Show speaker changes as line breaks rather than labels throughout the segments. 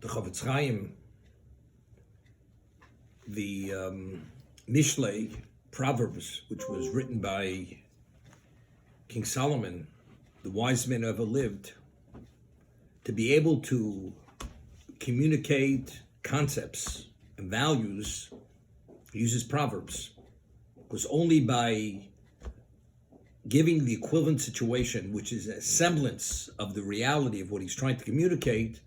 the Chafetz Chaim, the Mishlei, Proverbs, which was written by King Solomon, the wise man who ever lived, to be able to communicate concepts and values, he uses Proverbs. Because only by giving the equivalent situation, which is a semblance of the reality of what he's trying to communicate,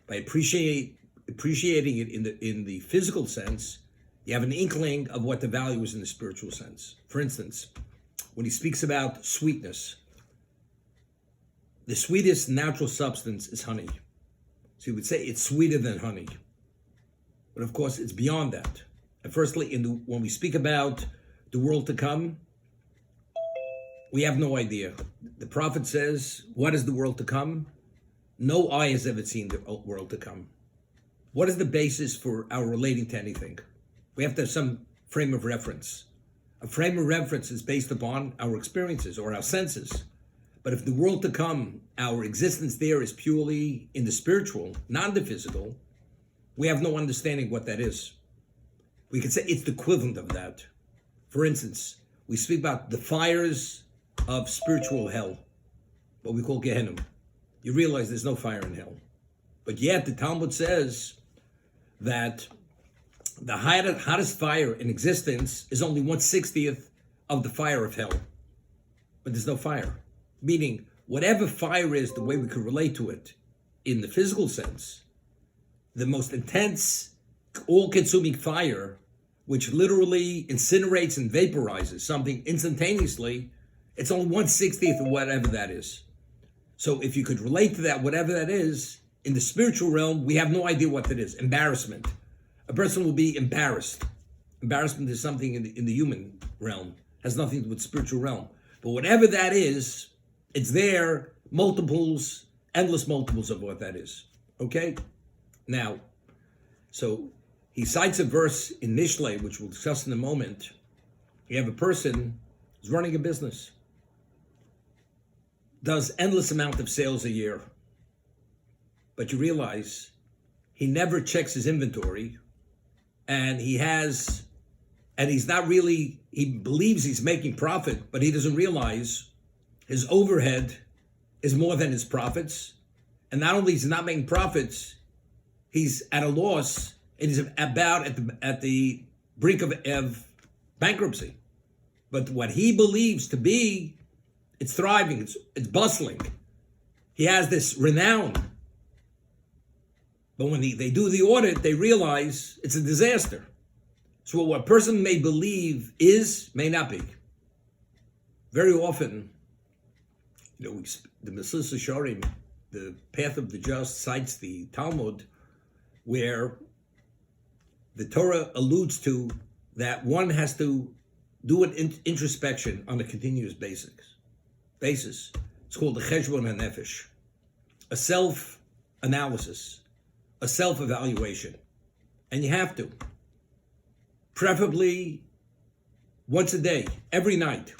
by appreciating it in the physical sense, you have an inkling of what the value is in the spiritual sense. For instance, when he speaks about sweetness, the sweetest natural substance is honey. So he would say it's sweeter than honey. But of course, it's beyond that. And firstly, when we speak about the world to come, we have no idea. The prophet says, what is the world to come? No eye has ever seen the world to come. What is the basis for our relating to anything? We have to have some frame of reference. A frame of reference is based upon our experiences or our senses. But if the world to come, our existence there is purely in the spiritual, not the physical, we have no understanding what that is. We could say it's the equivalent of that. For instance, we speak about the fires of spiritual hell, what we call Gehenna. You realize there's no fire in hell. But yet the Talmud says that the hottest fire in existence is only 1/60th of the fire of hell. But there's no fire. Meaning, whatever fire is, the way we could relate to it in the physical sense, the most intense, all-consuming fire, which literally incinerates and vaporizes something instantaneously, it's only 1/60th of whatever that is. So if you could relate to that, whatever that is, in the spiritual realm, we have no idea what that is. Embarrassment. A person will be embarrassed. Embarrassment is something in the human realm. Has nothing to do with spiritual realm. But whatever that is, it's there, multiples, endless multiples of what that is. Okay? Now, so he cites a verse in Mishlei, which we'll discuss in a moment. You have a person who's running a business, does endless amount of sales a year, but you realize he never checks his inventory, and he's not really, he believes he's making profit, but he doesn't realize his overhead is more than his profits. And not only is he not making profits, he's at a loss, and he's about at the brink of bankruptcy. But what he believes to be, it's thriving, it's bustling. He has this renown. But when they do the audit, they realize it's a disaster. So what a person may believe may not be. Very often, the Mesilas Yesharim, the path of the just, cites the Talmud, where the Torah alludes to that one has to do an introspection on a continuous basis. It's called the Cheshbon HaNefesh, a self-analysis, a self-evaluation. And you have to. Preferably once a day, every night,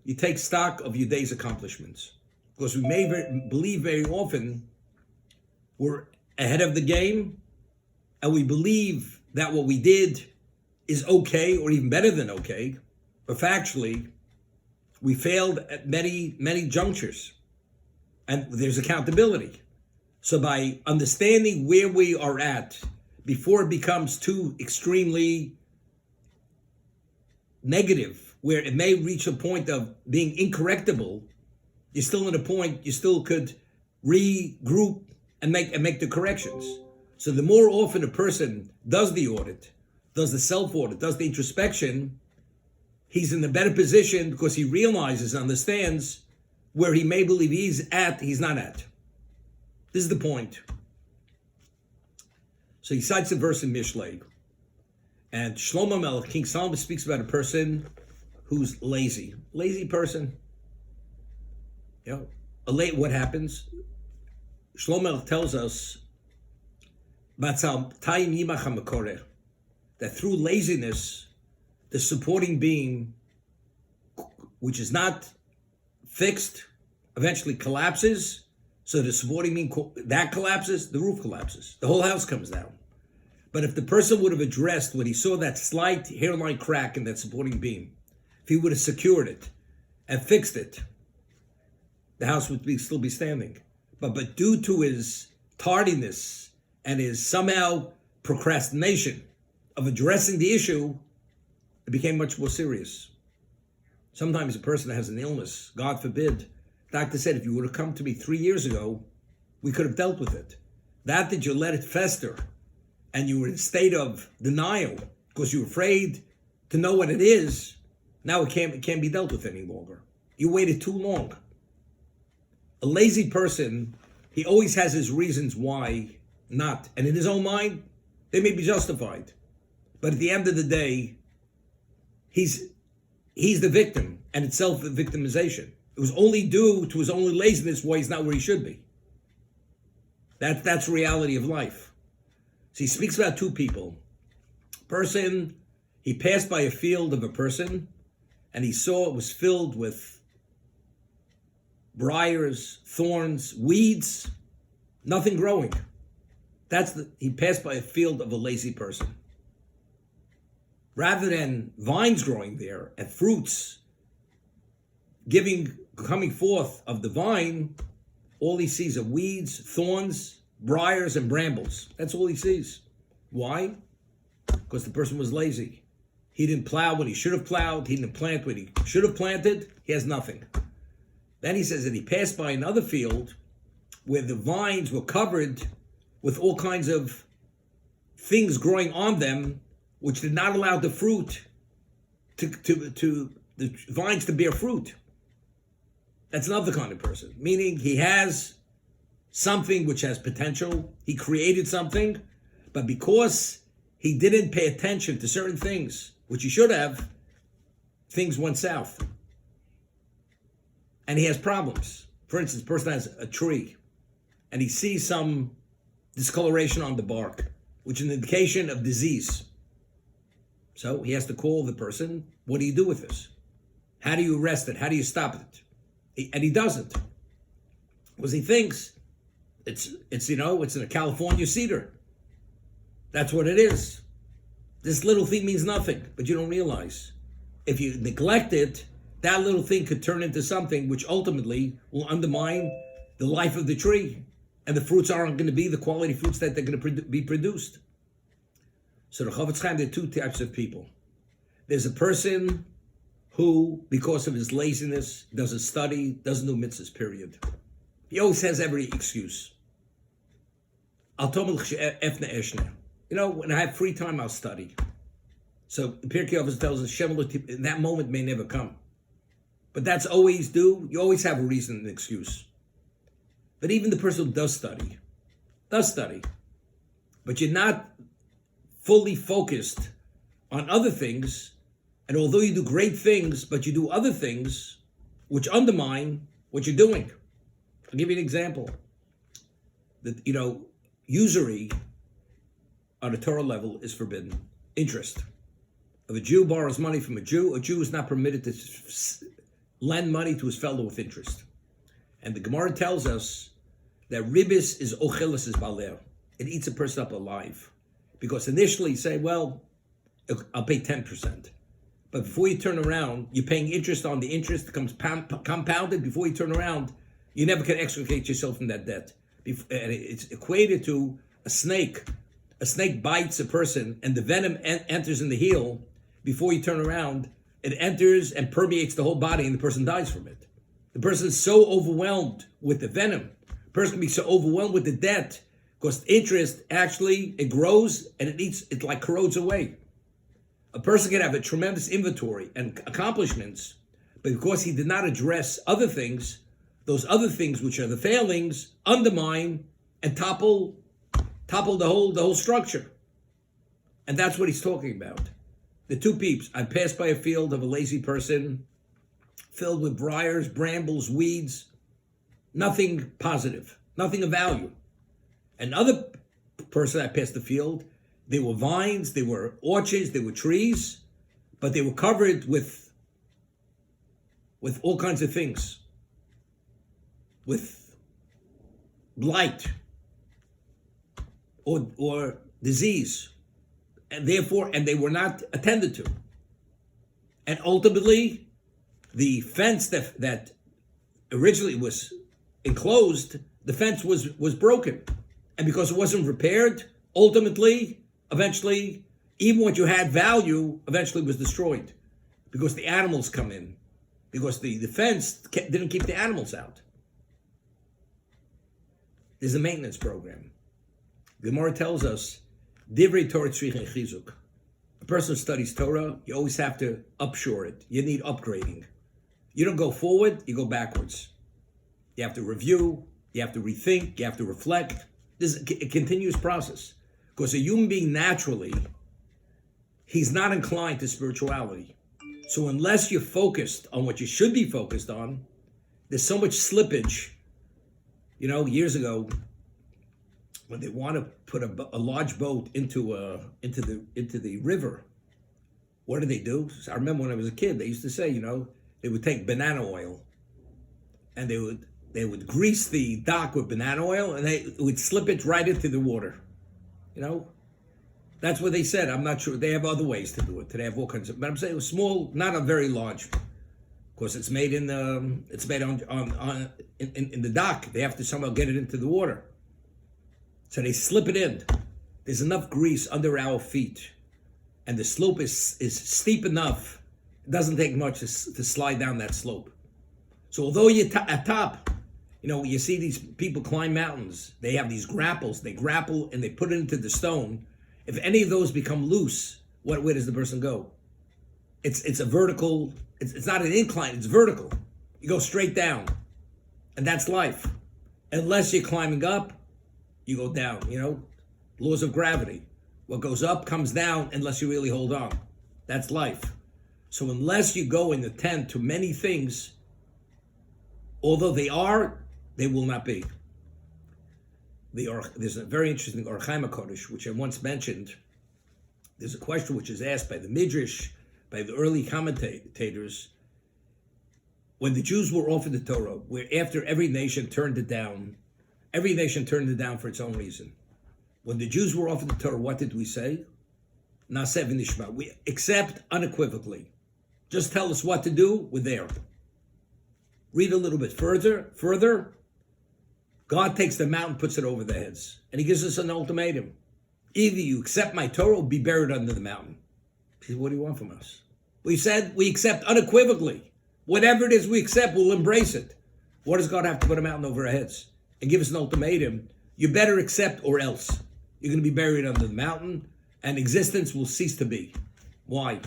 you take stock of your day's accomplishments. Because we may believe very often we're ahead of the game, and we believe that what we did is okay or even better than okay, but factually, we failed at many, many junctures, and there's accountability. So by understanding where we are at before it becomes too extremely negative, where it may reach a point of being incorrectable, you're still at a point you still could regroup and make the corrections. So the more often a person does the audit, does the self-audit, does the introspection, he's in a better position because he realizes, understands where he may believe he's not at. This is the point. So he cites a verse in Mishlei. And Shlomo Melech, King Solomon, speaks about a person who's lazy. Lazy person. What happens? Shlomo Melech tells us that through laziness, the supporting beam, which is not fixed, eventually collapses. So the supporting beam, that collapses, the roof collapses. The whole house comes down. But if the person would have addressed when he saw that slight hairline crack in that supporting beam, if he would have secured it and fixed it, the house would still be standing. But due to his tardiness and his somehow procrastination of addressing the issue, it became much more serious. Sometimes a person has an illness, God forbid. Doctor said, if you would have come to me 3 years ago, we could have dealt with it. That you let it fester and you were in a state of denial because you were afraid to know what it is, now it can't be dealt with any longer. You waited too long. A lazy person, he always has his reasons why not. And in his own mind, they may be justified. But at the end of the day, he's the victim, and it's self-victimization. It was only due to his own laziness why he's not where he should be. That's the reality of life. So he speaks about two people. Person, he passed by a field of a person, and he saw it was filled with briars, thorns, weeds, nothing growing. He passed by a field of a lazy person. Rather than vines growing there and fruits coming forth of the vine, all he sees are weeds, thorns, briars, and brambles. That's all he sees. Why? Because the person was lazy. He didn't plow when he should have plowed. He didn't plant when he should have planted. He has nothing. Then he says that he passed by another field where the vines were covered with all kinds of things growing on them, which did not allow the fruit to the vines to bear fruit. That's another kind of person, meaning he has something which has potential. He created something, but because he didn't pay attention to certain things, which he should have, things went south. And he has problems. For instance, a person has a tree, and he sees some discoloration on the bark, which is an indication of disease. So he has to call the person, what do you do with this? How do you arrest it? How do you stop it? And he doesn't. Because he thinks it's in a California cedar. That's what it is. This little thing means nothing, but you don't realize. If you neglect it, that little thing could turn into something which ultimately will undermine the life of the tree. And the fruits aren't going to be the quality fruits that they're going to be produced. So the Chafetz Chaim, there are two types of people. There's a person who, because of his laziness, doesn't study, doesn't do mitzvahs, period. He always has every excuse. When I have free time, I'll study. So Pirkei Avos tells us, in that moment may never come. But that's always due. You always have a reason and an excuse. But even the person who does study, but you're not fully focused on other things, and although you do great things, but you do other things which undermine what you're doing. I'll give you an example. Usury on a Torah level is forbidden. Interest. If a Jew borrows money from a Jew is not permitted to lend money to his fellow with interest. And the Gemara tells us that ribis is ochelis is baler. It eats a person up alive. Because initially you say, well, I'll pay 10%. But before you turn around, you're paying interest on the interest that comes compounded. Before you turn around, you never can extricate yourself from that debt. And it's equated to a snake. A snake bites a person and the venom enters in the heel. Before you turn around, it enters and permeates the whole body and the person dies from it. The person is so overwhelmed with the venom. The person can be so overwhelmed with the debt because interest actually, it grows and it like corrodes away. A person can have a tremendous inventory and accomplishments, but because he did not address other things, those other things which are the failings undermine and topple the whole structure. And that's what he's talking about. The two peeps. I passed by a field of a lazy person filled with briars, brambles, weeds, nothing positive, nothing of value. Another person, I passed the field, there were vines, there were orchards, there were trees, but they were covered with all kinds of things, with blight or disease, and they were not attended to. And ultimately, the fence that originally was enclosed, the fence was broken. And because it wasn't repaired, eventually, even what you had value eventually was destroyed. Because the animals come in. Because the fence didn't keep the animals out. There's a maintenance program. The Gemara tells us, Divrei Torah tzrichen chizuk. A person who studies Torah, you always have to upshore it. You need upgrading. You don't go forward, you go backwards. You have to review, you have to rethink, you have to reflect. This is a continuous process. Because a human being naturally, he's not inclined to spirituality. So unless you're focused on what you should be focused on, there's so much slippage. You know, years ago, when they want to put a large boat into the river, what do? I remember when I was a kid, they used to say, they would take banana oil, and they would grease the dock with banana oil, and they would slip it right into the water. That's what they said. I'm not sure. They have other ways to do it. They have all kinds of. But I'm saying it was small, not a very large. Of course, it's made in the dock. They have to somehow get it into the water. So they slip it in. There's enough grease under our feet, and the slope is steep enough. It doesn't take much to slide down that slope. So although you're at top, you see these people climb mountains. They have these grapples. They grapple and they put it into the stone. If any of those become loose, where does the person go? It's a vertical. It's not an incline. It's vertical. You go straight down, and that's life. Unless you're climbing up, you go down. Laws of gravity. What goes up comes down unless you really hold on. That's life. So unless you go and attend to many things, although they will not be. There's a very interesting Chaim, which I once mentioned. There's a question which is asked by the Midrash, by the early commentators, when the Jews were offered the Torah, where after every nation turned it down for its own reason. When the Jews were offered the Torah, what did we say? Naseh v'nishma. We accept unequivocally. Just tell us what to do, we're there. Read a little bit further. God takes the mountain, puts it over their heads, and he gives us an ultimatum. Either you accept my Torah or be buried under the mountain. He said, what do you want from us? We said we accept unequivocally. Whatever it is we accept, we'll embrace it. What does God have to put a mountain over our heads and give us an ultimatum? You better accept or else. You're going to be buried under the mountain, and existence will cease to be. Why?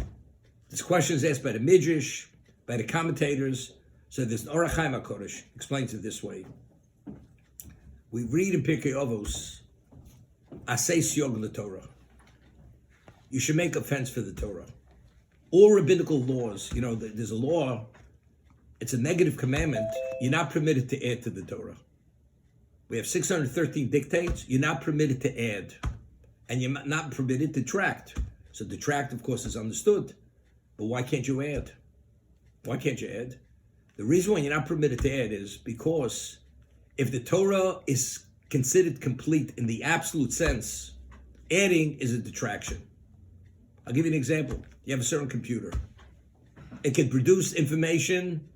This question is asked by the Midrash, by the commentators. So this Orach Chaim HaKodesh explains it this way. We read in Pirkei Avos, Asay Siyog LeTorah. You should make a fence for the Torah. All rabbinical laws, there's a law, it's a negative commandment, you're not permitted to add to the Torah. We have 613 dictates, you're not permitted to add. And you're not permitted to detract. So detract, of course, is understood. But why can't you add? Why can't you add? The reason why you're not permitted to add is because if the Torah is considered complete in the absolute sense, adding is a detraction. I'll give you an example. You have a certain computer. It can produce information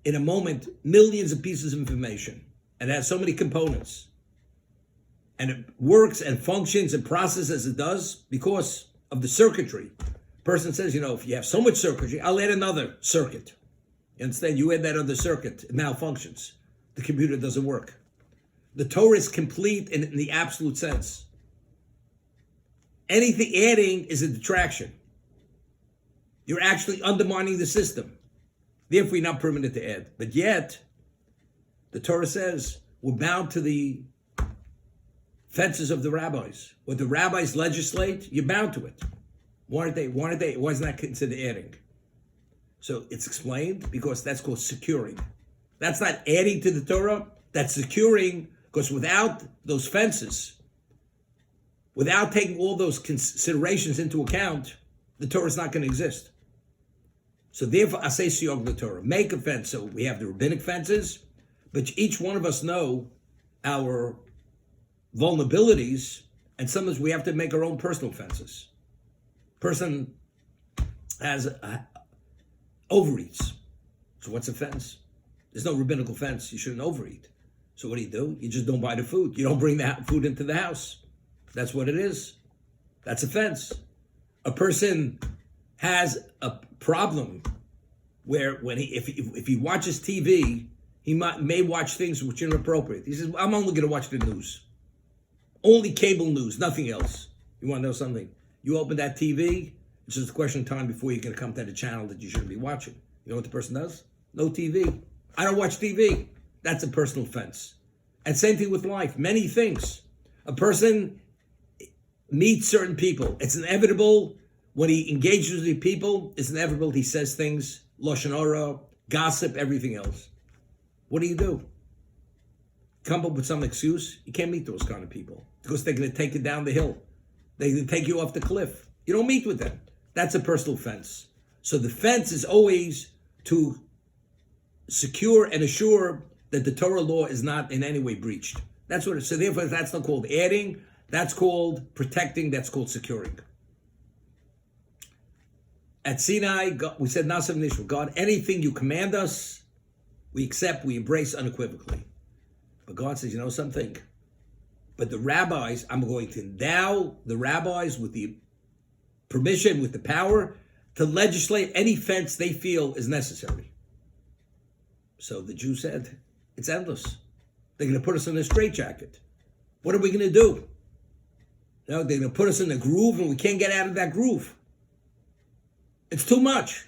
in a moment, millions of pieces of information, and it has so many components. And it works and functions and processes as it does because of the circuitry. Person says, if you have so much circuitry, I'll add another circuit. Instead, you add that other circuit, it malfunctions. The computer doesn't work. The Torah is complete in the absolute sense. Anything adding is a detraction. You're actually undermining the system. Therefore, you're not permitted to add. But yet, the Torah says we're bound to the fences of the rabbis. What the rabbis legislate, you're bound to it. Why aren't they? Why isn't that considered adding? So it's explained because that's called securing. That's not adding to the Torah, that's securing, because without those fences, without taking all those considerations into account, the Torah is not going to exist. So therefore, Asay Siyog the Torah, make a fence. So we have the rabbinic fences, but each one of us know our vulnerabilities, and sometimes we have to make our own personal fences. Person has overeats. So what's a fence? There's no rabbinical fence. You shouldn't overeat. So what do? You just don't buy the food. You don't bring the food into the house. That's what it is. That's a fence. A person has a problem where if he watches TV, he may watch things which are inappropriate. He says, I'm only going to watch the news. Only cable news, nothing else. You want to know something? You open that TV, it's just a question of time before you're going to come to the channel that you shouldn't be watching. You know what the person does? No TV. I don't watch TV. That's a personal offense. And same thing with life. Many things. A person meets certain people. It's inevitable when he engages with people. It's inevitable he says things, lashon hara, gossip, everything else. What do? Come up with some excuse? You can't meet those kind of people because they're going to take you down the hill. They're going to take you off the cliff. You don't meet with them. That's a personal fence. So the fence is always to secure and assure that the Torah law is not in any way breached. That's what it is. So therefore, that's not called adding. That's called protecting. That's called securing. At Sinai, God, we said, Nasav Nishma, God, anything you command us, we accept, we embrace unequivocally. But God says, you know something? But the rabbis, I'm going to endow the rabbis with the permission, with the power to legislate any fence they feel is necessary. So the Jew said, it's endless. They're going to put us in a straitjacket. What are we going to do? You know, they're going to put us in a groove and we can't get out of that groove. It's too much.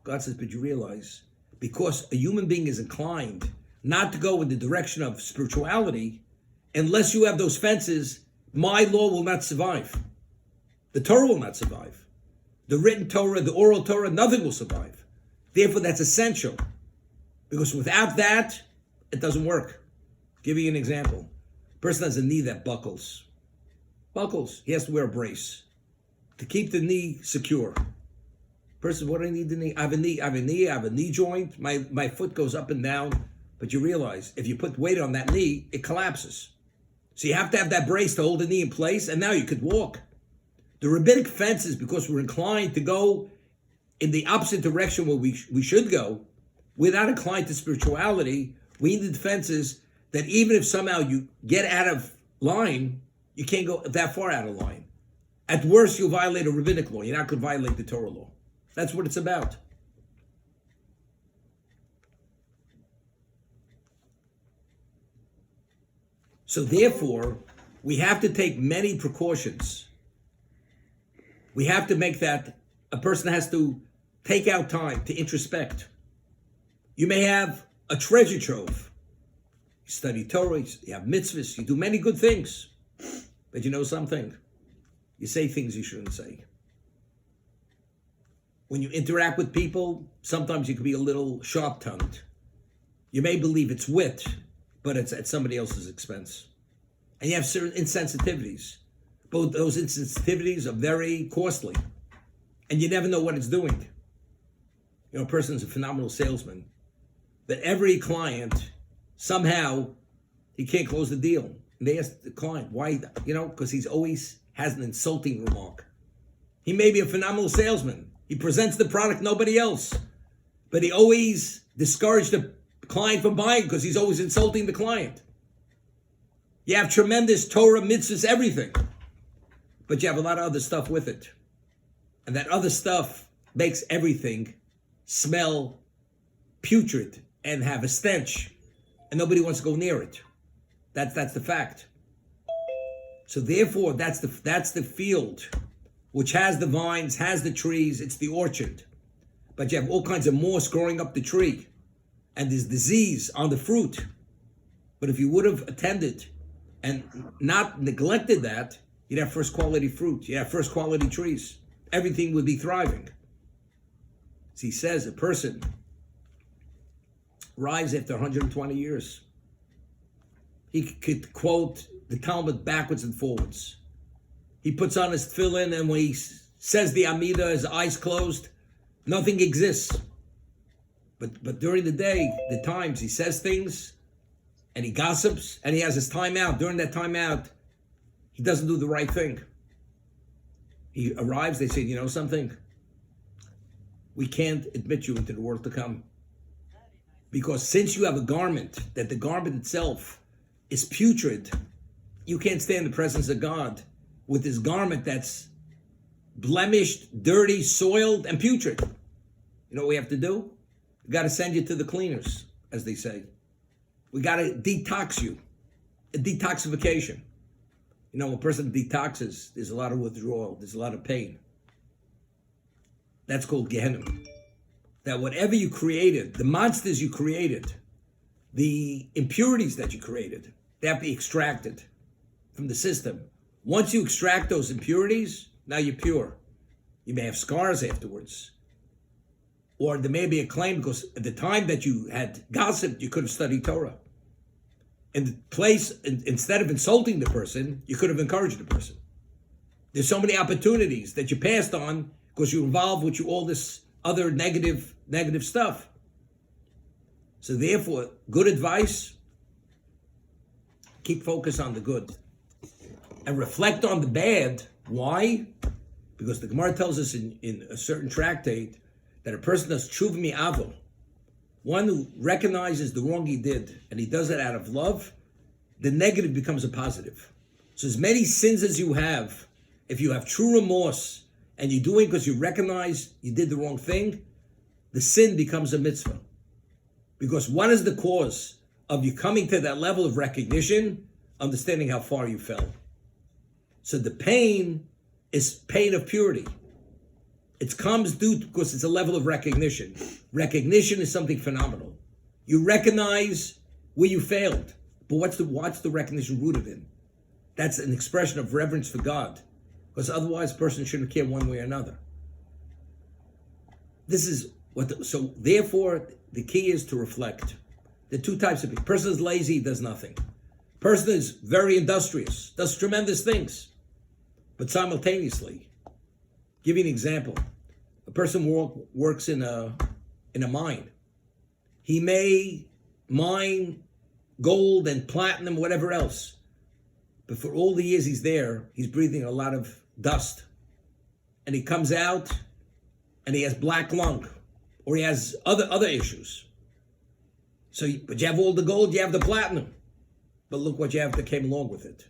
God says, but you realize, because a human being is inclined not to go in the direction of spirituality, unless you have those fences, my law will not survive. The Torah will not survive. The written Torah, the oral Torah, nothing will survive. Therefore, that's essential. Because without that, it doesn't work. I'll give you an example. A person has a knee that buckles. Buckles. He has to wear a brace to keep the knee secure. Person, what do I need the knee? I have a knee joint. My foot goes up and down. But you realize, if you put weight on that knee, it collapses. So you have to have that brace to hold the knee in place, and now you could walk. The rabbinic fence is because we're inclined to go in the opposite direction where we should go. We're not inclined to spirituality. We need fences that even if somehow you get out of line, you can't go that far out of line. At worst, you'll violate a rabbinic law. You're not going to violate the Torah law. That's what it's about. So therefore, we have to take many precautions. We have to make that a person has to take out time to introspect. You may have a treasure trove. You study Torah, you have mitzvahs, you do many good things. But you know something? You say things you shouldn't say. When you interact with people, sometimes you can be a little sharp-tongued. You may believe it's wit, but it's at somebody else's expense. And you have certain insensitivities. Both those insensitivities are very costly. And you never know what it's doing. You know, a person's a phenomenal salesman. But every client, somehow, he can't close the deal. And they ask the client, why? You know, because he's always has an insulting remark. He may be a phenomenal salesman. He presents the product, nobody else. But he always discouraged the client from buying because he's always insulting the client. You have tremendous Torah, mitzvahs, everything. But you have a lot of other stuff with it. And that other stuff makes everything smell putrid and have a stench. And nobody wants to go near it. That's the fact. So therefore, that's the field which has the vines, has the trees, it's the orchard. But you have all kinds of moss growing up the tree. And there's disease on the fruit. But if you would have attended and not neglected that, you'd have first quality fruit. You'd have first quality trees. Everything would be thriving. As he says, a person rise after 120 years. He could quote the Talmud backwards and forwards. He puts on his tefillin, and when he says the Amidah, his eyes closed, nothing exists. But during the day, the times he says things, and he gossips, and he has his time out. During that time out, he doesn't do the right thing. He arrives, they say, you know something? We can't admit you into the world to come. Because since you have a garment, that the garment itself is putrid, you can't stand the presence of God with this garment that's blemished, dirty, soiled, and putrid. You know what we have to do? We got to send you to the cleaners, as they say. We got to detox you. A detoxification. You know, when a person detoxes, there's a lot of withdrawal, there's a lot of pain. That's called Gehenna. That whatever you created, the monsters you created, the impurities that you created, they have to be extracted from the system. Once you extract those impurities, now you're pure. You may have scars afterwards. Or there may be a claim because at the time that you had gossiped, you could have studied Torah. In the place, instead of insulting the person, you could have encouraged the person. There's so many opportunities that you passed on because you're involved with all this other negative stuff. So therefore, good advice, keep focus on the good. And reflect on the bad. Why? Because the Gemara tells us in a certain tractate that a person does tshuva mi'avo, one who recognizes the wrong he did, and he does it out of love, the negative becomes a positive. So as many sins as you have, if you have true remorse, and you do it because you recognize you did the wrong thing, the sin becomes a mitzvah. Because what is the cause of you coming to that level of recognition? Understanding how far you fell. So the pain is pain of purity. It comes due because it's a level of recognition. Recognition is something phenomenal. You recognize where you failed, but what's the recognition rooted in? That's an expression of reverence for God, because otherwise a person shouldn't care one way or another. This is so therefore the key is to reflect. There are two types of people. Person is lazy, does nothing. Person is very industrious, does tremendous things, but simultaneously. Give you an example. A person works in a mine. He may mine gold and platinum, whatever else. But for all the years he's there, he's breathing a lot of dust. And he comes out and he has black lung, or he has other issues. So, but you have all the gold, you have the platinum. But look what you have that came along with it.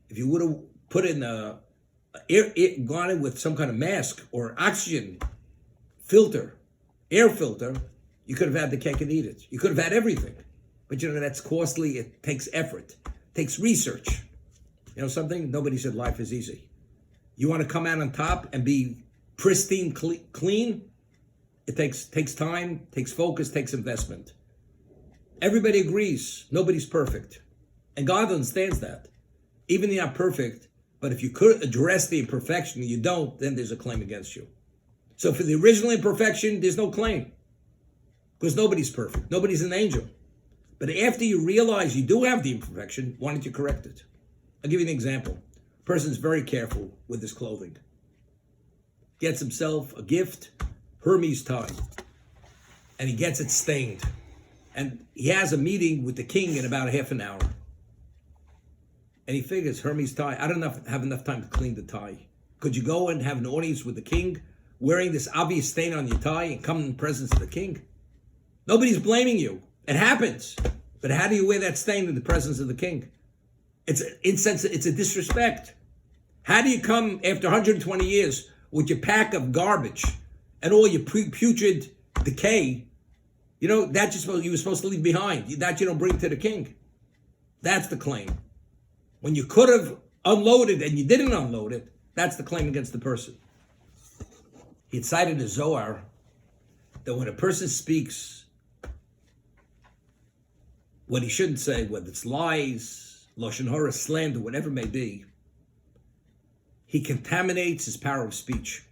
If you would have put in gone in with some kind of mask or oxygen filter, air filter, you could have had the cake and eat it. You could have had everything. But you know, that's costly. It takes effort. It takes research. You know something? Nobody said life is easy. You want to come out on top and be pristine, clean? It takes time, takes focus, takes investment. Everybody agrees. Nobody's perfect. And God understands that. Even if you're not perfect, but if you could address the imperfection and you don't, then there's a claim against you. So for the original imperfection, there's no claim. Because nobody's perfect. Nobody's an angel. But after you realize you do have the imperfection, why don't you correct it? I'll give you an example. A person's very careful with his clothing. Gets himself a gift, Hermes tie. And he gets it stained. And he has a meeting with the king in about half an hour. And he figures, Hermes tie, I don't have enough time to clean the tie. Could you go and have an audience with the king wearing this obvious stain on your tie and come in the presence of the king? Nobody's blaming you. It happens. But how do you wear that stain in the presence of the king? It's a disrespect. How do you come after 120 years with your pack of garbage and all your putrid decay? You know, that you were supposed to leave behind. That you don't bring to the king. That's the claim. When you could have unloaded and you didn't unload it, that's the claim against the person. He cited in Zohar that when a person speaks what he shouldn't say, whether it's lies, lashon hara, slander, whatever it may be, he contaminates his power of speech.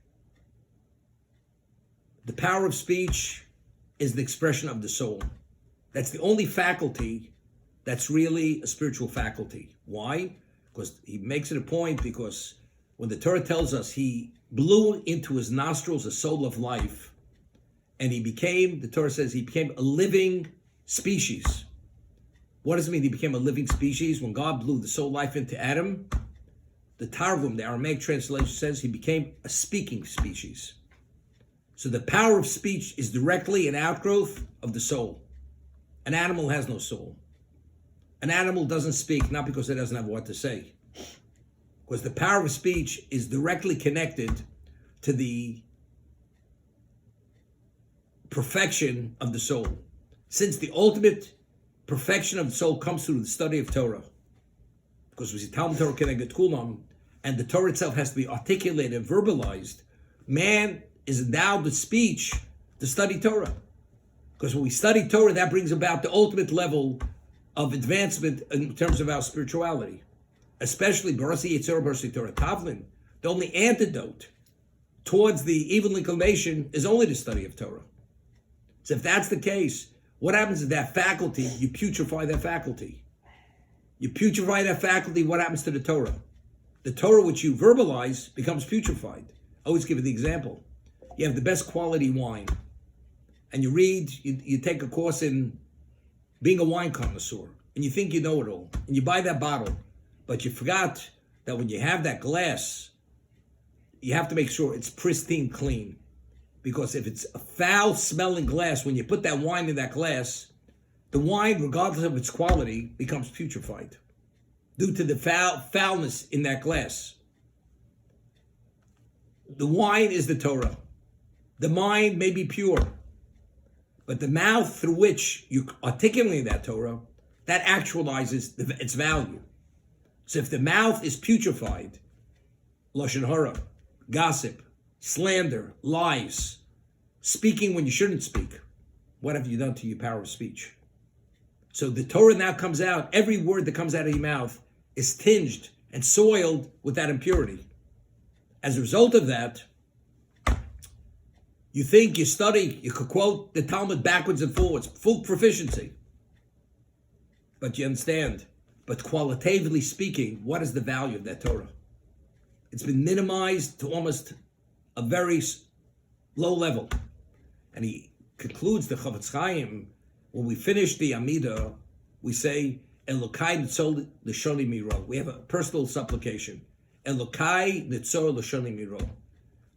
The power of speech is the expression of the soul. That's the only faculty that's really a spiritual faculty. Why? Because he makes it a point, because when the Torah tells us he blew into his nostrils a soul of life, and the Torah says he became a living species. What does it mean he became a living species? When God blew the soul life into Adam, the Targum, the Aramaic translation, says he became a speaking species. So the power of speech is directly an outgrowth of the soul. An animal has no soul. An animal doesn't speak, not because it doesn't have what to say. Because the power of speech is directly connected to the perfection of the soul. Since the ultimate perfection of the soul comes through the study of Torah. Because we see Talmud Torah Keneged Kulam, and the Torah itself has to be articulated, verbalized. Man is endowed with speech to study Torah. Because when we study Torah, that brings about the ultimate level of advancement in terms of our spirituality. Especially Barasi Yitzhak Barasi Torah Tavlin. The only antidote towards the evil inclination is only the study of Torah. So if that's the case, what happens to that faculty? You putrefy that faculty. You putrefy that faculty, what happens to the Torah? The Torah which you verbalize becomes putrefied. I always give you the example. You have the best quality wine, and you read, you take a course in being a wine connoisseur, and you think you know it all, and you buy that bottle, but you forgot that when you have that glass, you have to make sure it's pristine clean. Because if it's a foul-smelling glass, when you put that wine in that glass, the wine, regardless of its quality, becomes putrefied due to the foulness in that glass. The wine is the Torah. The mind may be pure, but the mouth through which you articulate that Torah, that actualizes its value. So if the mouth is putrefied, lashon hara, gossip, slander, lies, speaking when you shouldn't speak, what have you done to your power of speech? So the Torah now comes out, every word that comes out of your mouth is tinged and soiled with that impurity. As a result of that, you think, you study, you could quote the Talmud backwards and forwards, full proficiency. But you understand, but qualitatively speaking, what is the value of that Torah? It's been minimized to almost a very low level. And he concludes the Chafetz Chaim, when we finish the Amida, we say, Elokai nitzol l'shoni miro. We have a personal supplication. Elokai nitzol l'shoni miro.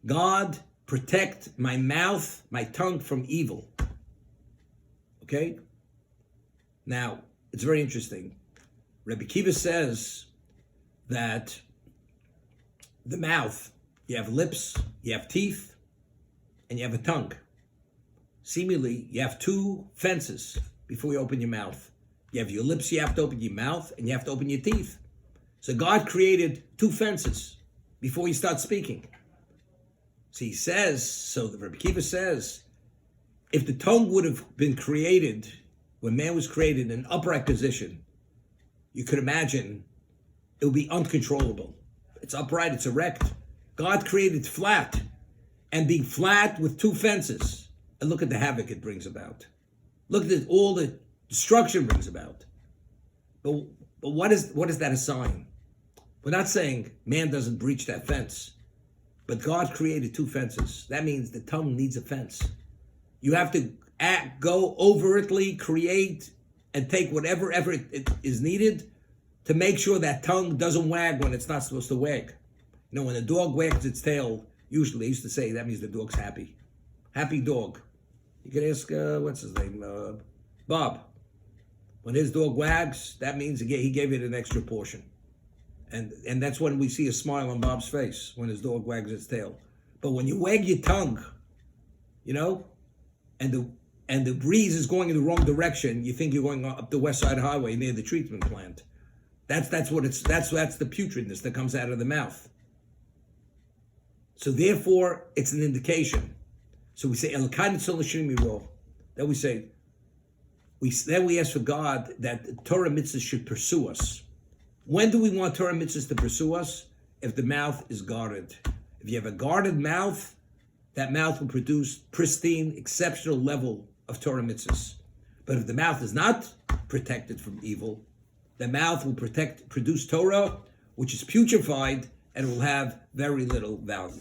God, protect my mouth, my tongue from evil. Okay? Now, it's very interesting. Rabbi Kiva says that the mouth, you have lips, you have teeth, and you have a tongue. Seemingly, you have two fences before you open your mouth. You have your lips, you have to open your mouth, and you have to open your teeth. So God created two fences before you start speaking. So he says, so the Rabbi Kiva says, if the tongue would have been created, when man was created in an upright position, you could imagine it would be uncontrollable. It's upright, it's erect. God created flat, and being flat with two fences. And look at the havoc it brings about. Look at all the destruction brings about. But what is that a sign? We're not saying man doesn't breach that fence, but God created two fences. That means the tongue needs a fence. You have to go overtly, create, and take whatever effort it is needed to make sure that tongue doesn't wag when it's not supposed to wag. You know, when a dog wags its tail, usually they used to say that means the dog's happy. Happy dog. You can ask, what's his name? Bob. When his dog wags, that means he gave it an extra portion. And that's when we see a smile on Bob's face, when his dog wags its tail. But when you wag your tongue, you know, and the breeze is going in the wrong direction, you think you're going up the West Side Highway near the treatment plant. That's the putridness that comes out of the mouth. So therefore, it's an indication. So we say, then we say, we ask for God that Torah mitzvahs should pursue us. When do we want Torah mitzvahs to pursue us? If the mouth is guarded. If you have a guarded mouth, that mouth will produce pristine, exceptional level of Torah mitzvahs. But if the mouth is not protected from evil, the mouth will produce Torah, which is putrefied, and will have very little value.